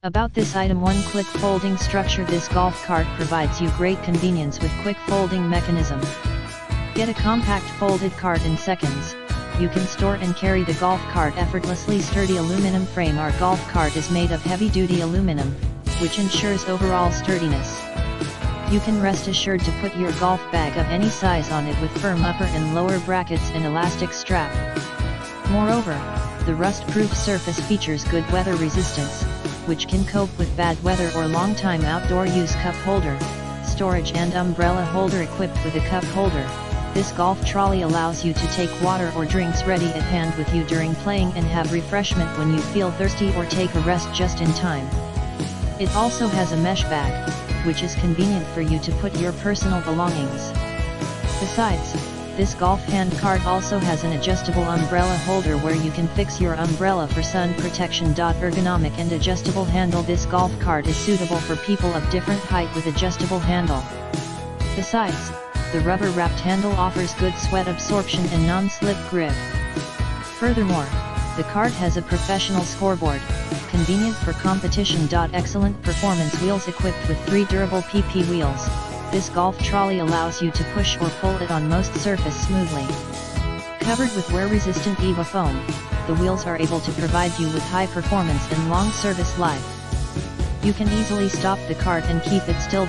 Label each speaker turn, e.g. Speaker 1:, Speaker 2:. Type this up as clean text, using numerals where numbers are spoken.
Speaker 1: About this item: one-click folding structure. This golf cart provides you great convenience with quick folding mechanism. Get a compact folded cart in seconds. You can store and carry the golf cart effortlessly. Sturdy aluminum frame. Our golf cart is made of heavy-duty aluminum, which ensures overall sturdiness. You can rest assured to put your golf bag of any size on it with firm upper and lower brackets and elastic strap. Moreover, the rust-proof surface features good weather resistance, which can cope with bad weather or long-time outdoor use. Cup holder, storage and umbrella holder. Equipped with a cup holder, this golf trolley allows you to take water or drinks ready at hand with you during playing and have refreshment when you feel thirsty or take a rest just in time. It also has a mesh bag, which is convenient for you to put your personal belongings. Besides, this golf hand cart also has an adjustable umbrella holder where you can fix your umbrella for sun protection. Ergonomic and adjustable handle. This golf cart is suitable for people of different height with adjustable handle. Besides, the rubber-wrapped handle offers good sweat absorption and non-slip grip. Furthermore, the cart has a professional scoreboard, convenient for competition. Excellent performance wheels. Equipped with 3 durable PP wheels, this golf trolley allows you to push or pull it on most surface smoothly. Covered with wear-resistant EVA foam, the wheels are able to provide you with high performance and long service life. You can easily stop the cart and keep it still.